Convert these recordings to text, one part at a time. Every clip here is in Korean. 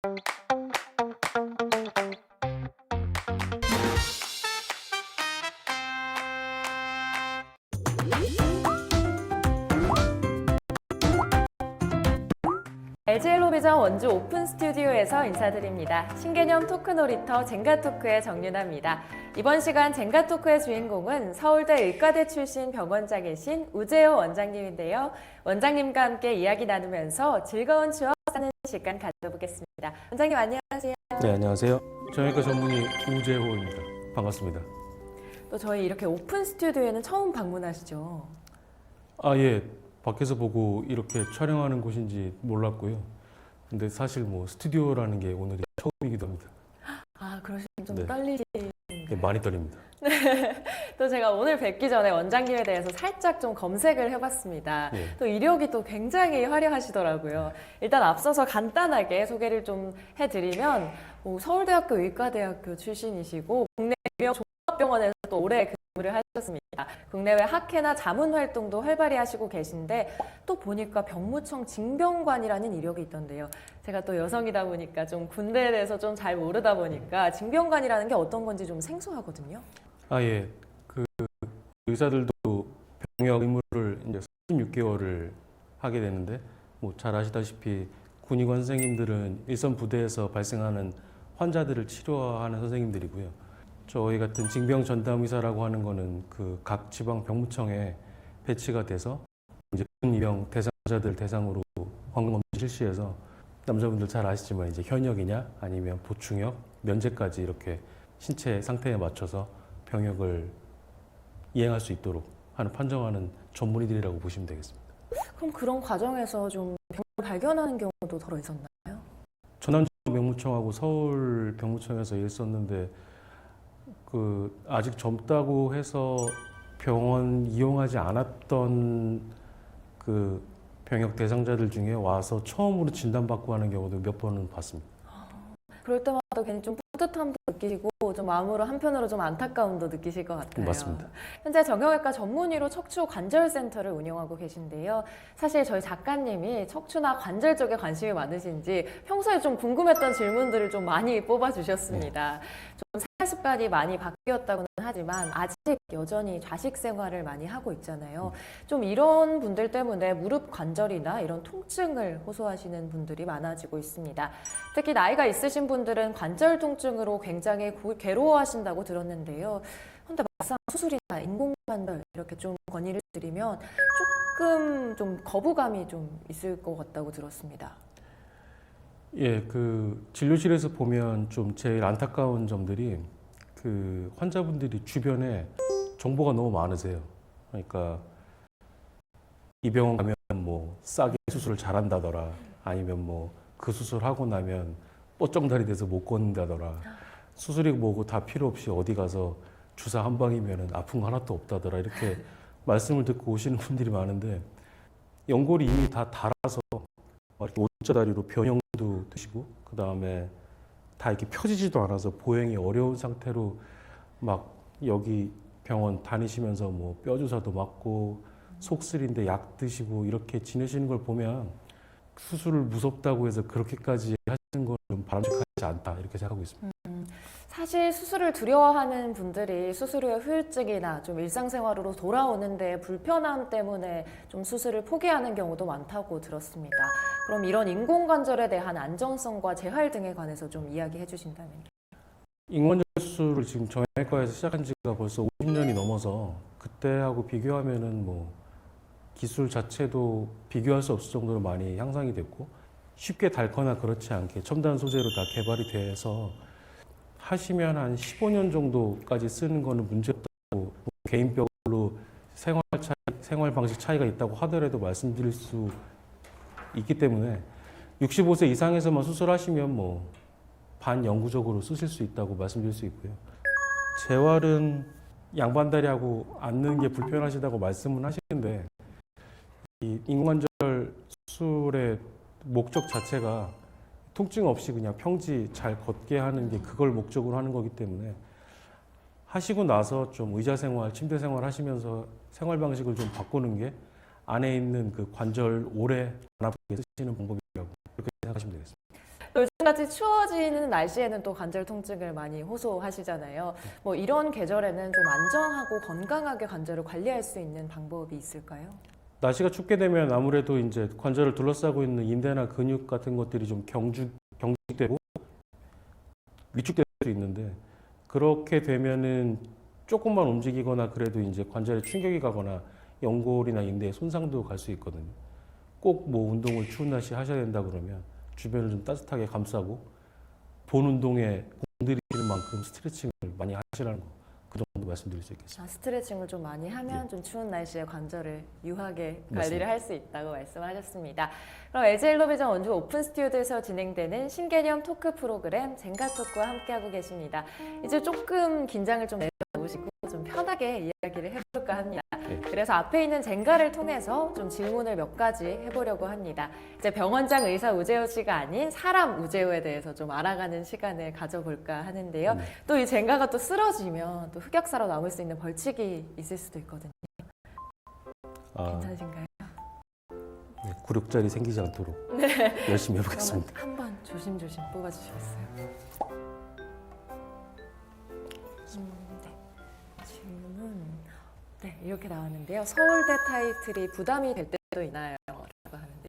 LG 헬로비전 원주 오픈 스튜디오에서 인사드립니다. 신개념 토크 놀이터 젠가토크의 정윤아입니다. 이번 시간 젠가토크의 주인공은 서울대 의과대 출신 병원장이신 우재호 원장님인데요. 원장님과 함께 이야기 나누면서 즐거운 추억 쌓는 시간 가져보겠습니다. 원장님 안녕하세요. 네, 안녕하세요. 정형외과 전문의 우재호입니다. 반갑습니다. 또 저희 이렇게 오픈 스튜디오에는 처음 방문하시죠? 예. 밖에서 보고 이렇게 촬영하는 곳인지 몰랐고요. 근데 사실 뭐 스튜디오라는 게 오늘이 처음이기도 합니다. 그러시면 좀 네. 떨리시는데. 네, 많이 떨립니다. 또 제가 오늘 뵙기 전에 원장님에 대해서 살짝 좀 검색을 해봤습니다. 네. 또 이력이 또 굉장히 화려하시더라고요. 일단 앞서서 간단하게 소개를 좀 해드리면 서울대학교 의과대학교 출신이시고 국내 유명 종합병원에서 또 오래 근무를 하셨습니다. 국내외 학회나 자문 활동도 활발히 하시고 계신데 또 보니까 병무청 징병관이라는 이력이 있던데요. 제가 또 여성이다 보니까 좀 군대에 대해서 좀 잘 모르다 보니까 징병관이라는 게 어떤 건지 좀 생소하거든요. 예. 그 의사들도 병역 의무를 이제 36개월을 하게 되는데 뭐 잘 아시다시피 군의관 선생님들은 일선 부대에서 발생하는 환자들을 치료하는 선생님들이고요. 저희 같은 징병 전담 의사라고 하는 거는 그 각 지방 병무청에 배치가 돼서 이제 군 입영 대상자들 대상으로 건강 검진 실시해서 남자분들 잘 아시지만 이제 현역이냐 아니면 보충역, 면제까지 이렇게 신체 상태에 맞춰서 병역을 이행할 수 있도록 하는 판정하는 전문의들이라고 보시면 되겠습니다. 그럼 그런 과정에서 좀 병을 발견하는 경우도 덜어 있었나요? 전남 병무청하고 서울 병무청에서 일했었는데 아직 젊다고 해서 병원 이용하지 않았던 그 병역 대상자들 중에 와서 처음으로 진단받고 하는 경우도 몇 번은 봤습니다. 그럴 때마다 괜히 좀 뿌듯함도 느끼시고 좀 마음으로 한편으로 좀 안타까움도 느끼실 것 같아요. 맞습니다. 현재 정형외과 전문의로 척추 관절센터를 운영하고 계신데요. 사실 저희 작가님이 척추나 관절 쪽에 관심이 많으신지 평소에 좀 궁금했던 질문들을 좀 많이 뽑아주셨습니다. 좀 생활 습관이 많이 바뀌었다고는 하지만 아직 여전히 좌식 생활을 많이 하고 있잖아요. 좀 이런 분들 때문에 무릎 관절이나 이런 통증을 호소하시는 분들이 많아지고 있습니다. 특히 나이가 있으신 분들은 관절 통증으로 굉장히 괴로워하신다고 들었는데요. 근데 막상 수술이나 인공관절 이렇게 좀 건의를 드리면 조금 좀 거부감이 좀 있을 것 같다고 들었습니다. 예, 그 진료실에서 보면 좀 제일 안타까운 점들이 그 환자분들이 주변에 정보가 너무 많으세요. 그러니까 이 병원 가면 뭐 싸게 수술을 잘한다더라, 아니면 뭐 그 수술하고 나면 뻗정다리 돼서 못 걷는다더라, 수술이 뭐고 다 필요 없이 어디 가서 주사 한 방이면 아픈 거 하나도 없다더라, 이렇게 말씀을 듣고 오시는 분들이 많은데 연골이 이미 다 닳아서 이렇게 O자다리로 변형도 되시고 그 다음에 다 이렇게 펴지지도 않아서 보행이 어려운 상태로 막 여기 병원 다니시면서 뭐 뼈주사도 맞고 속쓰린데 약 드시고 이렇게 지내시는 걸 보면 수술을 무섭다고 해서 그렇게까지 하시는 건 바람직하지 않다, 이렇게 생각하고 있습니다. 사실 수술을 두려워하는 분들이 수술 후에 후유증이나 좀 일상생활으로 돌아오는데 불편함 때문에 좀 수술을 포기하는 경우도 많다고 들었습니다. 그럼 이런 인공관절에 대한 안정성과 재활 등에 관해서 좀 이야기해 주신다면. 인공관절 수술을 지금 정형외과에서 시작한 지가 벌써 50년이 넘어서 그때하고 비교하면은 뭐 기술 자체도 비교할 수 없을 정도로 많이 향상이 됐고 쉽게 닳거나 그렇지 않게 첨단 소재로 다 개발이 돼서 하시면 한 15년 정도까지 쓰는 거는 문제없다고, 뭐 개인별로 생활 방식 차이가 있다고 하더라도 말씀드릴 수 있기 때문에 65세 이상에서만 수술하시면 뭐 반영구적으로 쓰실 수 있다고 말씀드릴 수 있고요. 재활은 양반다리하고 앉는 게 불편하시다고 말씀은 하시는데 이 인공관절 수술의 목적 자체가 통증 없이 그냥 평지 잘 걷게 하는 게 그걸 목적으로 하는 거기 때문에 하시고 나서 좀 의자 생활, 침대 생활 하시면서 생활 방식을 좀 바꾸는 게 안에 있는 그 관절 오래 안 아프게 쓰시는 방법이라고 그렇게 생각하시면 되겠습니다. 요즘같이 추워지는 날씨에는 또 관절 통증을 많이 호소하시잖아요. 뭐 이런 계절에는 좀 안정하고 건강하게 관절을 관리할 수 있는 방법이 있을까요? 날씨가 춥게 되면 아무래도 이제 관절을 둘러싸고 있는 인대나 근육 같은 것들이 좀 경직되고 위축될 수 있는데, 그렇게 되면은 조금만 움직이거나 그래도 이제 관절에 충격이 가거나 연골이나 인대에 손상도 갈 수 있거든요. 꼭 뭐 운동을 추운 날씨 하셔야 된다 그러면 주변을 좀 따뜻하게 감싸고 본 운동에 공들이는 만큼 스트레칭을 많이 하시라는 거, 그 정도 말씀드릴 수 있겠습니다. 스트레칭을 좀 많이 하면 네. 좀 추운 날씨에 관절을 유하게 맞습니다. 관리를 할 수 있다고 말씀하셨습니다. 그럼 LG 헬로비전 원주 오픈 스튜디오에서 진행되는 신개념 토크 프로그램 젠가 토크와 함께하고 계십니다. 이제 조금 긴장을 좀 내려놓으시고 좀 편하게 이야기를 해볼까 합니다. 네. 그래서 앞에 있는 젠가를 통해서 좀 질문을 몇 가지 해보려고 합니다. 이제 병원장 의사 우재호 씨가 아닌 사람 우재호에 대해서 좀 알아가는 시간을 가져볼까 하는데요. 또 이 젠가가 또 쓰러지면 또 흑역사로 남을 수 있는 벌칙이 있을 수도 있거든요. 괜찮으신가요? 네, 굴욕자리 생기지 않도록 열심히 해보겠습니다. 한번 조심조심 뽑아주시겠어요? 네. 질문 이렇게 나왔는데요. 서울대 타이틀이 부담이 될 때도 있나요? 라고 하는데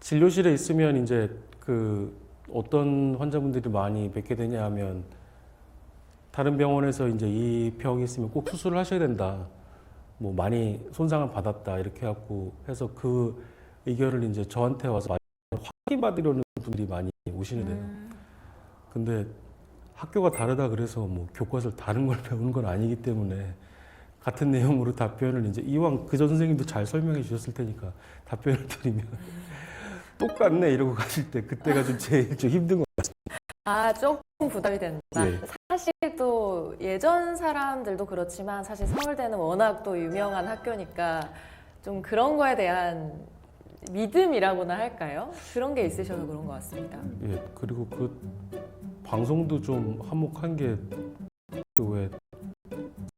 진료실에 있으면 이제 그 어떤 환자분들이 많이 뵙게 되냐 하면, 다른 병원에서 이제 이 병이 있으면 꼭 수술을 하셔야 된다, 뭐 많이 손상을 받았다 이렇게 갖고 해서 그 의견을 이제 저한테 와서 확인받으려는 분들이 많이 오시는데요. 근데 학교가 다르다 그래서 뭐 교과서를 다른 걸 배우는 건 아니기 때문에 같은 내용으로 답변을 이제 이왕 그전 선생님도 잘 설명해 주셨을 테니까 답변을 드리면 똑같네 이러고 가실 때, 그때가 좀 제일 좀 힘든 것 같습니다. 조금 부담이 된다. 예. 사실 또 예전 사람들도 그렇지만 사실 서울대는 워낙 또 유명한 학교니까 좀 그런 거에 대한 믿음이라고나 할까요? 그런 게 있으셔서 그런 것 같습니다. 예, 그리고 그 방송도 좀 한몫한 게 그 왜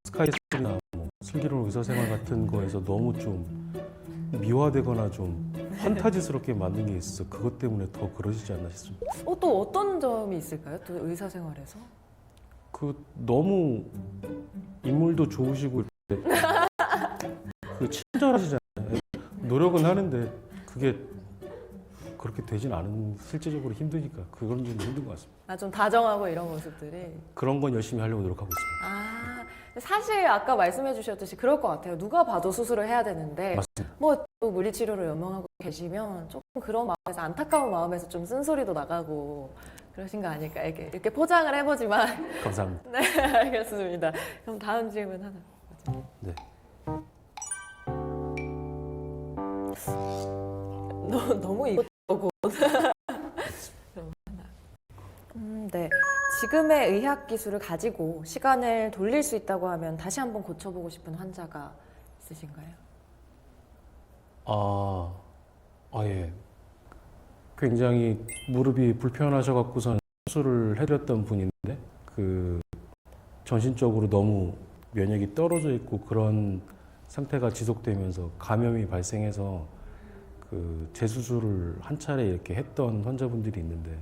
스카이스나 뭐 슬기로운 의사생활 같은 거에서 너무 좀 미화되거나 좀 판타지스럽게 만든 게 있어서 그것 때문에 더 그러시지 않나 싶습니다. 또 어떤 점이 있을까요? 또 의사생활에서? 그 너무 인물도 좋으시고 그 친절하시잖아요. 노력은 하는데 그게 그렇게 되진 않은, 실제적으로 힘드니까 그건 좀 힘든 것 같습니다. 좀 다정하고 이런 모습들이. 그런 건 열심히 하려고 노력하고 있습니다. 사실 아까 말씀해 주셨듯이 그럴 것 같아요. 누가 봐도 수술을 해야 되는데 맞습니다. 뭐 또 물리치료를 연명하고 계시면 조금 그런 마음에서, 안타까운 마음에서 좀 쓴소리도 나가고 그러신 거 아닐까, 이렇게 포장을 해보지만. 감사합니다. 네, 알겠습니다. 그럼 다음 질문 하나. 네. 너무 이것저것. 네. 지금의 의학 기술을 가지고 시간을 돌릴 수 있다고 하면 다시 한번 고쳐보고 싶은 환자가 있으신가요? 예. 굉장히 무릎이 불편하셔갖고선 수술을 해드렸던 분인데, 그 전신적으로 너무 면역이 떨어져 있고 그런 상태가 지속되면서 감염이 발생해서 그 재수술을 한 차례 이렇게 했던 환자분들이 있는데,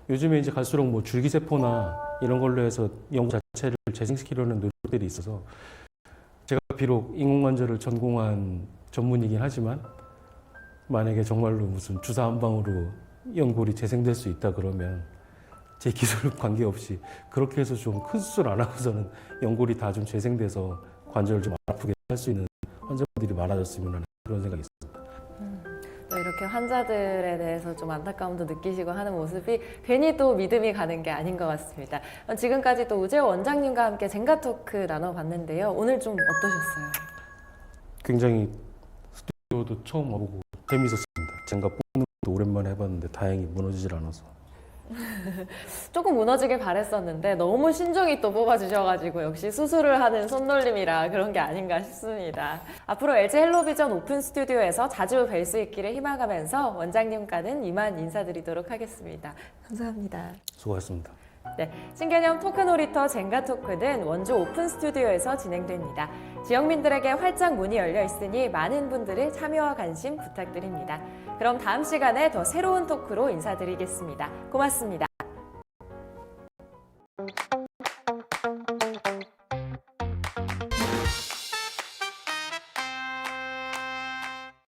요즘에 이제 갈수록 뭐 줄기세포나 이런 걸로 해서 연구 자체를 재생시키려는 노력들이 있어서, 제가 비록 인공관절을 전공한 전문이긴 하지만 만약에 정말로 무슨 주사 한 방으로 연골이 재생될 수 있다 그러면 제 기술 관계없이 그렇게 해서 좀 큰 수술 안 하고서는 연골이 다 좀 재생돼서 관절을 좀 아프게 할 수 있는 환자분들이 많아졌으면 하는 그런 생각이 있습니다. 이렇게 환자들에 대해서 좀 안타까움도 느끼시고 하는 모습이 괜히 또 믿음이 가는 게 아닌 것 같습니다. 지금까지 또 우재호 원장님과 함께 젠가 토크 나눠봤는데요. 오늘 좀 어떠셨어요? 굉장히 스튜디오도 처음 와보고 재미있었습니다. 젠가 뽑는 것도 오랜만에 해봤는데 다행히 무너지질 않아서. 조금 무너지길 바랬었는데 너무 신중히 또 뽑아주셔가지고 역시 수술을 하는 손놀림이라 그런 게 아닌가 싶습니다. 앞으로 LG 헬로비전 오픈 스튜디오에서 자주 뵐 수 있기를 희망하면서 원장님과는 이만 인사드리도록 하겠습니다. 감사합니다. 수고하셨습니다. 네, 신개념 토크 놀이터 젠가 토크는 원주 오픈 스튜디오에서 진행됩니다. 지역민들에게 활짝 문이 열려 있으니 많은 분들의 참여와 관심 부탁드립니다. 그럼 다음 시간에 더 새로운 토크로 인사드리겠습니다. 고맙습니다.